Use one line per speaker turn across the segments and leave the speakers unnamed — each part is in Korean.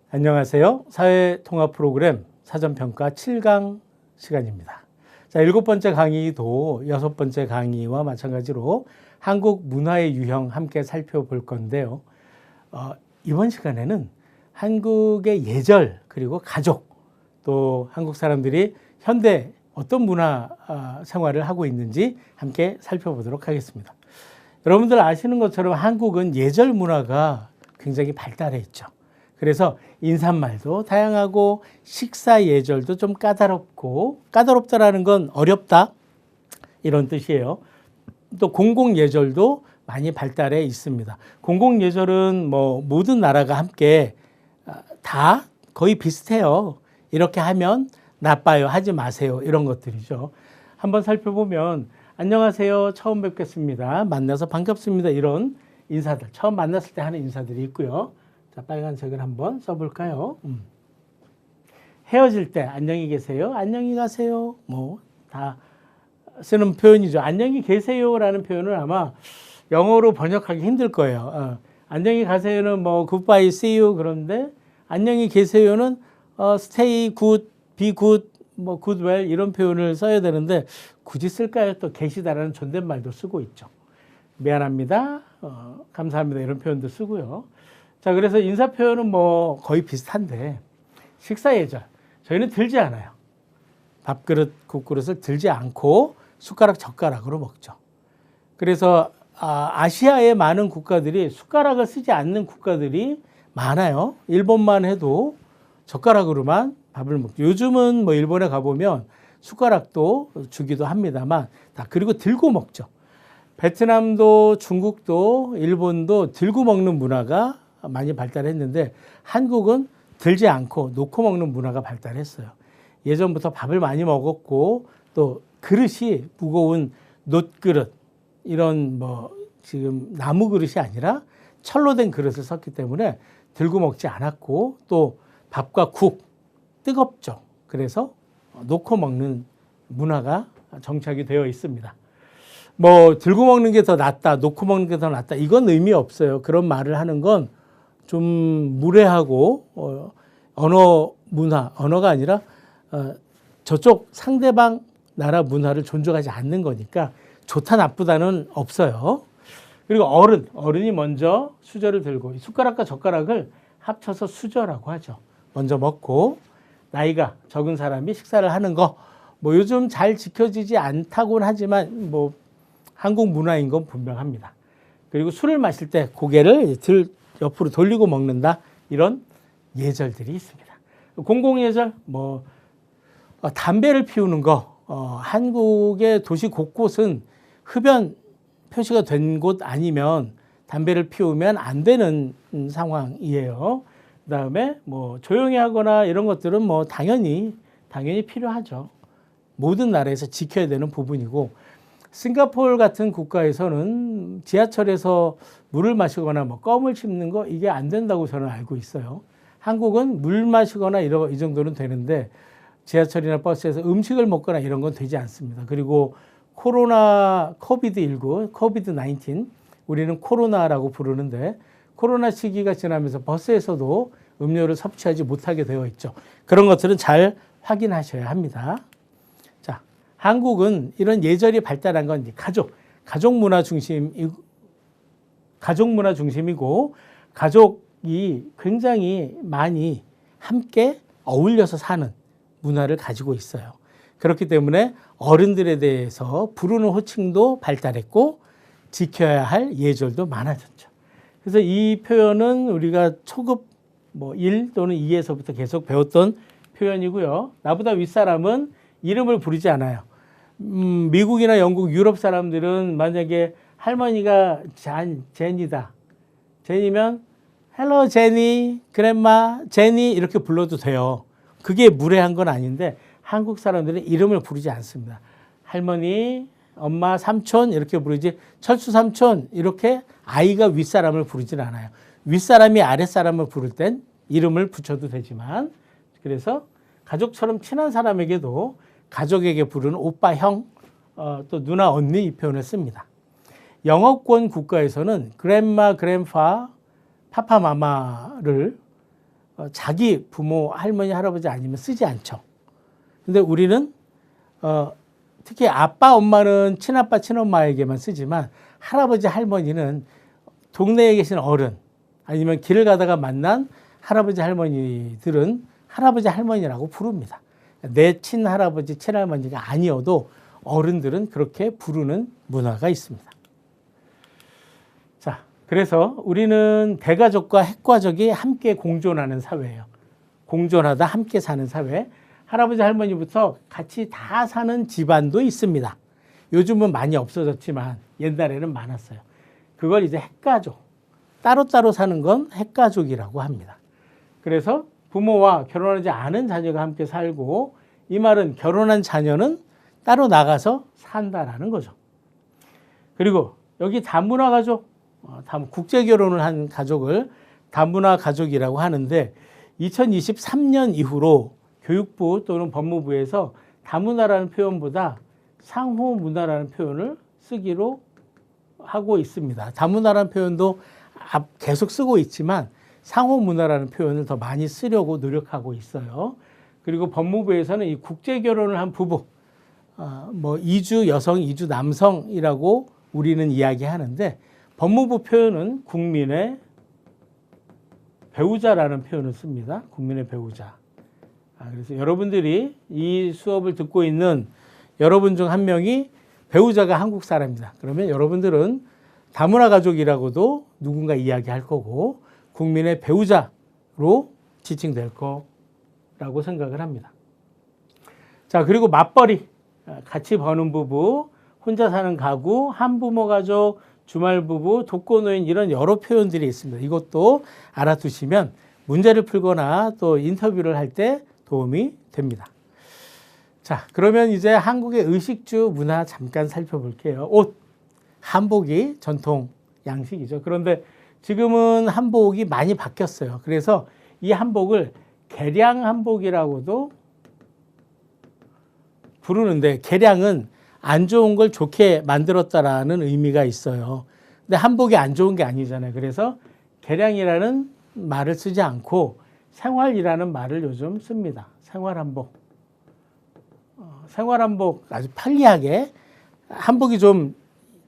안녕하세요. 사회통합 프로그램 사전평가 7강 시간입니다. 자, 7번째 강의도 6번째 강의와 마찬가지로 한국 문화의 유형 함께 살펴볼 건데요. 이번 시간에는 한국의 예절 그리고 가족 또 한국 사람들이 현대 어떤 문화 생활을 하고 있는지 함께 살펴보도록 하겠습니다. 여러분들 아시는 것처럼 한국은 예절 문화가 굉장히 발달해 있죠. 그래서 인사말도 다양하고 식사 예절도 좀 까다롭고, 까다롭다라는 건 어렵다 이런 뜻이에요. 또 공공 예절도 많이 발달해 있습니다. 공공 예절은 뭐 모든 나라가 함께 다 거의 비슷해요. 이렇게 하면 나빠요, 하지 마세요, 이런 것들이죠. 한번 살펴보면 안녕하세요, 처음 뵙겠습니다, 만나서 반갑습니다, 이런 인사들, 처음 만났을 때 하는 인사들이 있고요. 자, 빨간색을 한번 써볼까요? 헤어질 때 안녕히 계세요, 안녕히 가세요, 뭐 다 쓰는 표현이죠. 안녕히 계세요라는 표현은 아마 영어로 번역하기 힘들 거예요. 안녕히 가세요는 뭐 goodbye, see you, 그런데 안녕히 계세요는 stay good, be good, 뭐 good well 이런 표현을 써야 되는데 굳이 쓸까요? 또 계시다라는 존댓말도 쓰고 있죠. 미안합니다, 감사합니다, 이런 표현도 쓰고요. 자, 그래서 인사 표현은 뭐 거의 비슷한데 식사 예절, 저희는 들지 않아요. 밥그릇, 국그릇을 들지 않고 숟가락, 젓가락으로 먹죠. 그래서 아시아의 많은 국가들이 숟가락을 쓰지 않는 국가들이 많아요. 일본만 해도 젓가락으로만 밥을 먹죠. 요즘은 뭐 일본에 가보면 숟가락도 주기도 합니다만 다 그리고 들고 먹죠. 베트남도 중국도 일본도 들고 먹는 문화가 많이 발달했는데 한국은 들지 않고 놓고 먹는 문화가 발달했어요. 예전부터 밥을 많이 먹었고 또 그릇이 무거운 놋그릇, 이런 뭐 지금 나무 그릇이 아니라 철로 된 그릇을 썼기 때문에 들고 먹지 않았고 또 밥과 국 뜨겁죠. 그래서 놓고 먹는 문화가 정착이 되어 있습니다. 뭐 들고 먹는 게 더 낫다, 놓고 먹는 게 더 낫다, 이건 의미 없어요. 그런 말을 하는 건 좀 무례하고 언어가 아니라 저쪽 상대방 나라 문화를 존중하지 않는 거니까 좋다 나쁘다는 없어요. 그리고 어른이 먼저 수저를 들고 숟가락과 젓가락을 합쳐서 수저라고 하죠. 먼저 먹고 나이가 적은 사람이 식사를 하는 거, 뭐 요즘 잘 지켜지지 않다고는 하지만 뭐 한국 문화인 건 분명합니다. 그리고 술을 마실 때 고개를 옆으로 돌리고 먹는다, 이런 예절들이 있습니다. 공공예절, 뭐 담배를 피우는 거, 한국의 도시 곳곳은 흡연 표시가 된 곳 아니면 담배를 피우면 안 되는 상황이에요. 그다음에 뭐 조용히 하거나 이런 것들은 뭐 당연히 필요하죠. 모든 나라에서 지켜야 되는 부분이고, 싱가포르 같은 국가에서는 지하철에서 물을 마시거나 뭐 껌을 씹는 거, 이게 안 된다고 저는 알고 있어요. 한국은 물 마시거나 이 정도는 되는데 지하철이나 버스에서 음식을 먹거나 이런 건 되지 않습니다. 그리고 코비드-19, 우리는 코로나라고 부르는데 코로나 시기가 지나면서 버스에서도 음료를 섭취하지 못하게 되어 있죠. 그런 것들은 잘 확인하셔야 합니다. 자, 한국은 이런 예절이 발달한 건 가족 문화 중심이고 가족이 굉장히 많이 함께 어울려서 사는 문화를 가지고 있어요. 그렇기 때문에 어른들에 대해서 부르는 호칭도 발달했고 지켜야 할 예절도 많아졌죠. 그래서 이 표현은 우리가 초급 1 또는 2에서부터 계속 배웠던 표현이고요. 나보다 윗사람은 이름을 부르지 않아요. 미국이나 영국, 유럽 사람들은 만약에 할머니가 제니다, 제니면 헬로 제니, 그랜마 제니 이렇게 불러도 돼요. 그게 무례한 건 아닌데 한국 사람들은 이름을 부르지 않습니다. 할머니, 엄마, 삼촌 이렇게 부르지 철수 삼촌 이렇게 아이가 윗사람을 부르진 않아요. 윗사람이 아랫사람을 부를 땐 이름을 붙여도 되지만, 그래서 가족처럼 친한 사람에게도 가족에게 부르는 오빠, 형, 또 누나, 언니 이 표현을 씁니다. 영어권 국가에서는 그랜마, 그랜파, 파파, 마마를 자기 부모, 할머니, 할아버지 아니면 쓰지 않죠. 근데 우리는 특히 아빠, 엄마는 친아빠, 친엄마에게만 쓰지만 할아버지, 할머니는 동네에 계신 어른 아니면 길을 가다가 만난 할아버지, 할머니들은 할아버지, 할머니라고 부릅니다. 내 친할아버지, 친할머니가 아니어도 어른들은 그렇게 부르는 문화가 있습니다. 자, 그래서 우리는 대가족과 핵가족이 함께 공존하는 사회예요. 공존하다 함께 사는 사회. 할아버지, 할머니부터 같이 다 사는 집안도 있습니다. 요즘은 많이 없어졌지만 옛날에는 많았어요. 그걸 이제 핵가족, 따로따로 사는 건 핵가족이라고 합니다. 그래서 부모와 결혼하지 않은 자녀가 함께 살고, 이 말은 결혼한 자녀는 따로 나가서 산다라는 거죠. 그리고 여기 다문화 가족, 국제 결혼을 한 가족을 다문화 가족이라고 하는데 2023년 이후로 교육부 또는 법무부에서 다문화라는 표현보다 상호문화라는 표현을 쓰기로 하고 있습니다. 다문화라는 표현도 계속 쓰고 있지만 상호문화라는 표현을 더 많이 쓰려고 노력하고 있어요. 그리고 법무부에서는 이 국제 결혼을 한 부부, 이주 여성, 이주 남성이라고 우리는 이야기하는데 법무부 표현은 국민의 배우자라는 표현을 씁니다. 국민의 배우자. 그래서 여러분들이 이 수업을 듣고 있는 여러분 중 한 명이 배우자가 한국 사람이다. 그러면 여러분들은 다문화 가족이라고도 누군가 이야기할 거고 국민의 배우자로 지칭될 거라고 생각을 합니다. 자, 그리고 맞벌이, 같이 버는 부부, 혼자 사는 가구, 한부모 가족, 주말 부부, 독거노인 이런 여러 표현들이 있습니다. 이것도 알아두시면 문제를 풀거나 또 인터뷰를 할 때 도움이 됩니다. 자, 그러면 이제 한국의 의식주 문화 잠깐 살펴볼게요. 옷, 한복이 전통 양식이죠. 그런데 지금은 한복이 많이 바뀌었어요. 그래서 이 한복을 개량 한복이라고도 부르는데 개량은 안 좋은 걸 좋게 만들었다라는 의미가 있어요. 근데 한복이 안 좋은 게 아니잖아요. 그래서 개량이라는 말을 쓰지 않고 생활이라는 말을 요즘 씁니다. 생활한복. 생활한복 아주 편리하게 한복이 좀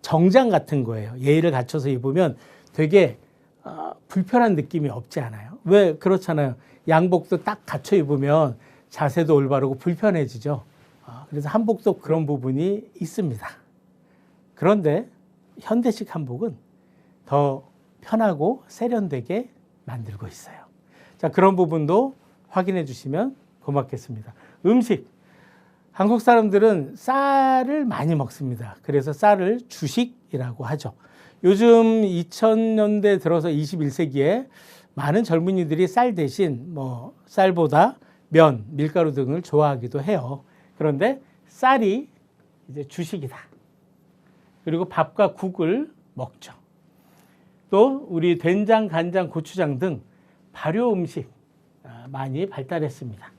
정장 같은 거예요. 예의를 갖춰서 입으면 되게 불편한 느낌이 없지 않아요. 왜 그렇잖아요. 양복도 딱 갖춰 입으면 자세도 올바르고 불편해지죠. 그래서 한복도 그런 부분이 있습니다. 그런데 현대식 한복은 더 편하고 세련되게 만들고 있어요. 자, 그런 부분도 확인해 주시면 고맙겠습니다. 음식. 한국 사람들은 쌀을 많이 먹습니다. 그래서 쌀을 주식이라고 하죠. 요즘 2000년대 들어서 21세기에 많은 젊은이들이 쌀 대신 쌀보다 면, 밀가루 등을 좋아하기도 해요. 그런데 쌀이 이제 주식이다. 그리고 밥과 국을 먹죠. 또 우리 된장, 간장, 고추장 등 발효 음식 많이 발달했습니다.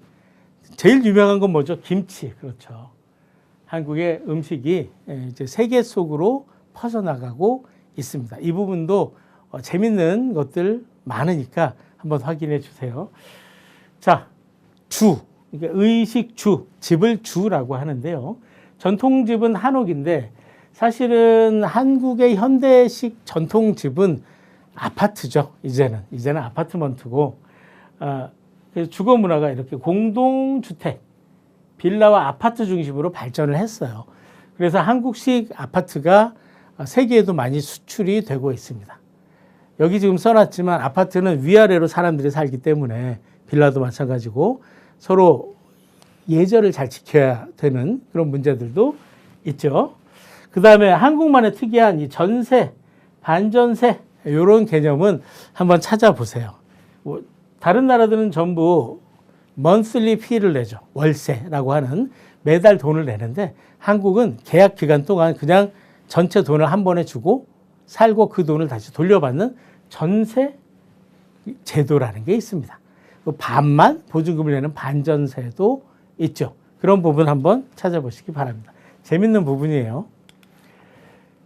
제일 유명한 건 뭐죠? 김치. 그렇죠. 한국의 음식이 이제 세계 속으로 퍼져나가고 있습니다. 이 부분도 재밌는 것들 많으니까 한번 확인해 주세요. 자, 주. 그러니까 의식주, 집을 주라고 하는데요. 전통집은 한옥인데 사실은 한국의 현대식 전통집은 아파트죠. 이제는 아파트먼트고, 그래서 주거 문화가 이렇게 공동주택, 빌라와 아파트 중심으로 발전을 했어요. 그래서 한국식 아파트가 세계에도 많이 수출이 되고 있습니다. 여기 지금 써놨지만 아파트는 위아래로 사람들이 살기 때문에 빌라도 마찬가지고 서로 예절을 잘 지켜야 되는 그런 문제들도 있죠. 그 다음에 한국만의 특이한 이 전세, 반전세 이런 개념은 한번 찾아보세요. 다른 나라들은 전부 monthly fee를 내죠. 월세라고 하는 매달 돈을 내는데 한국은 계약 기간 동안 그냥 전체 돈을 한 번에 주고 살고 그 돈을 다시 돌려받는 전세 제도라는 게 있습니다. 반만 보증금을 내는 반전세도 있죠. 그런 부분 한번 찾아보시기 바랍니다. 재밌는 부분이에요.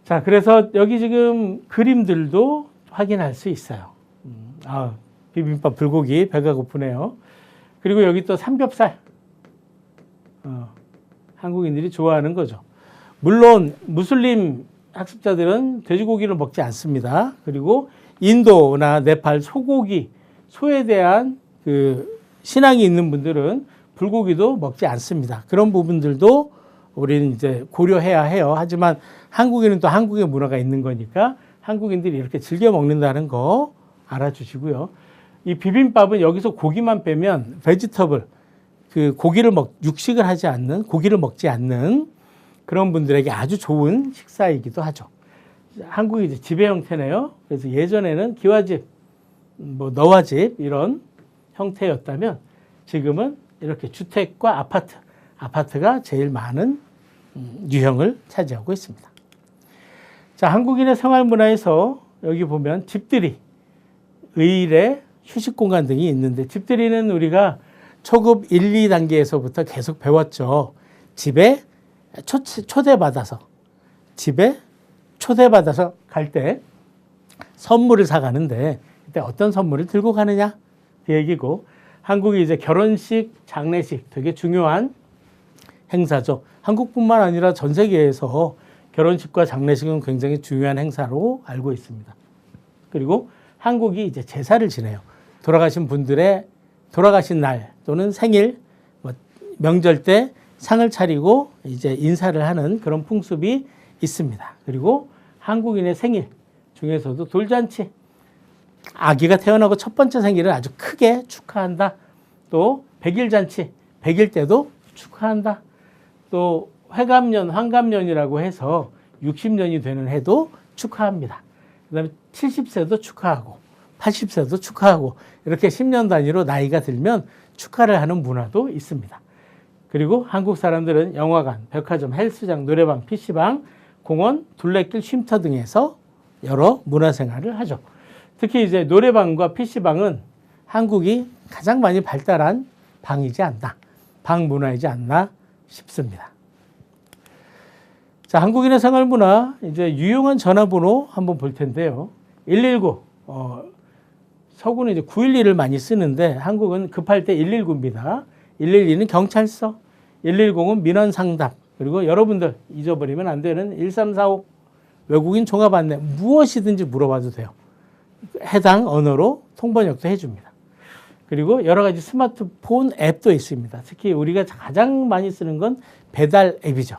자, 그래서 여기 지금 그림들도 확인할 수 있어요. 비빔밥 불고기 배가 고프네요. 그리고 여기 또 삼겹살. 한국인들이 좋아하는 거죠. 물론 무슬림 학습자들은 돼지고기를 먹지 않습니다. 그리고 인도나 네팔 소고기, 소에 대한 그 신앙이 있는 분들은 불고기도 먹지 않습니다. 그런 부분들도 우리는 이제 고려해야 해요. 하지만 한국에는 또 한국의 문화가 있는 거니까 한국인들이 이렇게 즐겨 먹는다는 거 알아주시고요. 이 비빔밥은 여기서 고기만 빼면 베지터블, 그 육식을 하지 않는, 고기를 먹지 않는 그런 분들에게 아주 좋은 식사이기도 하죠. 한국이 이제 지배 형태네요. 그래서 예전에는 기와집, 뭐 너와집 이런 형태였다면 지금은 이렇게 주택과 아파트가 제일 많은 유형을 차지하고 있습니다. 자, 한국인의 생활 문화에서 여기 보면 집들이, 의례, 휴식 공간 등이 있는데 집들이는 우리가 초급 1, 2단계에서부터 계속 배웠죠. 집에 초대받아서 갈 때 선물을 사가는데 그때 어떤 선물을 들고 가느냐 그 얘기고, 한국이 이제 결혼식, 장례식 되게 중요한 행사죠. 한국뿐만 아니라 전 세계에서 결혼식과 장례식은 굉장히 중요한 행사로 알고 있습니다. 그리고 한국이 이제 제사를 지내요. 돌아가신 분들의 돌아가신 날 또는 생일, 명절 때 상을 차리고 이제 인사를 하는 그런 풍습이 있습니다. 그리고 한국인의 생일 중에서도 돌잔치, 아기가 태어나고 첫 번째 생일을 아주 크게 축하한다. 또 100일 잔치, 100일 때도 축하한다. 또 회갑년, 환갑년이라고 해서 60년이 되는 해도 축하합니다. 그다음에 70세도 축하하고 80세도 축하하고 이렇게 10년 단위로 나이가 들면 축하를 하는 문화도 있습니다. 그리고 한국 사람들은 영화관, 백화점, 헬스장, 노래방, PC방, 공원, 둘레길, 쉼터 등에서 여러 문화생활을 하죠. 특히 이제 노래방과 PC방은 한국이 가장 많이 발달한 방이지 않나, 방 문화이지 않나 싶습니다. 자, 한국인의 생활 문화, 이제 유용한 전화번호 한번 볼 텐데요. 119, 서구는 이제 911을 많이 쓰는데 한국은 급할 때 119입니다. 112는 경찰서, 110은 민원 상담, 그리고 여러분들 잊어버리면 안 되는 1345 외국인 종합 안내, 무엇이든지 물어봐도 돼요. 해당 언어로 통번역도 해줍니다. 그리고 여러 가지 스마트폰 앱도 있습니다. 특히 우리가 가장 많이 쓰는 건 배달 앱이죠.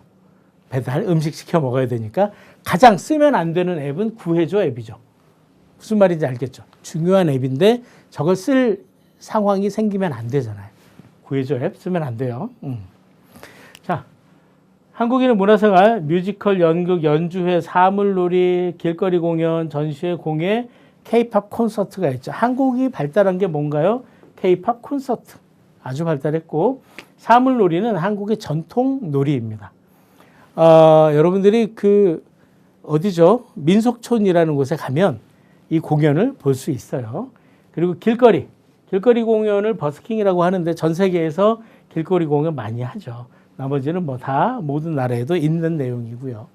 배달, 음식 시켜 먹어야 되니까 가장 쓰면 안 되는 앱은 구해줘 앱이죠. 무슨 말인지 알겠죠? 중요한 앱인데 저걸 쓸 상황이 생기면 안 되잖아요. 구해줘 앱 쓰면 안 돼요. 자, 한국인의 문화생활, 뮤지컬, 연극, 연주회, 사물놀이, 길거리 공연, 전시회, 공예, K-팝 콘서트가 있죠. 한국이 발달한 게 뭔가요? K-팝 콘서트. 아주 발달했고, 사물놀이는 한국의 전통 놀이입니다. 여러분들이 어디죠? 민속촌이라는 곳에 가면 이 공연을 볼 수 있어요. 그리고 길거리 공연을 버스킹이라고 하는데 전 세계에서 길거리 공연 많이 하죠. 나머지는 뭐 다 모든 나라에도 있는 내용이고요.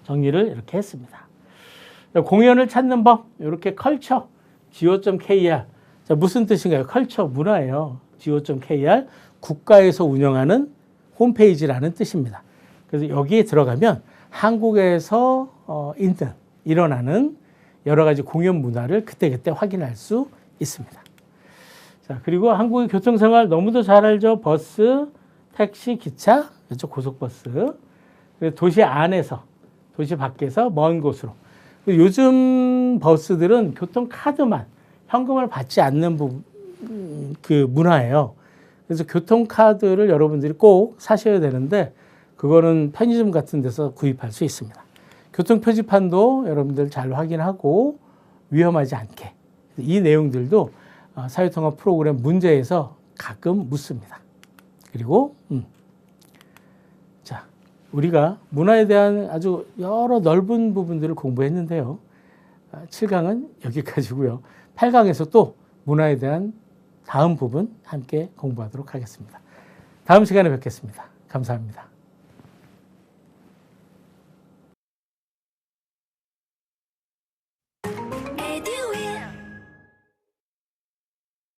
정리를 이렇게 했습니다. 공연을 찾는 법, 이렇게 컬처, go.kr. 자, 무슨 뜻인가요? 컬처, 문화예요. go.kr, 국가에서 운영하는 홈페이지라는 뜻입니다. 그래서 여기에 들어가면 한국에서 일어나는 여러 가지 공연 문화를 그때그때 확인할 수 있습니다. 자, 그리고 한국의 교통생활 너무도 잘 알죠? 버스, 택시, 기차, 그렇죠? 고속버스. 그리고 도시 안에서, 도시 밖에서 먼 곳으로. 요즘 버스들은 교통카드만, 현금을 받지 않는 그 문화예요. 그래서 교통카드를 여러분들이 꼭 사셔야 되는데 그거는 편의점 같은 데서 구입할 수 있습니다. 교통표지판도 여러분들 잘 확인하고 위험하지 않게. 이 내용들도 사회통합 프로그램 문제에서 가끔 묻습니다. 그리고 자, 우리가 문화에 대한 아주 여러 넓은 부분들을 공부했는데요. 7강은 여기까지고요. 8강에서 또 문화에 대한 다음 부분 함께 공부하도록 하겠습니다. 다음 시간에 뵙겠습니다. 감사합니다.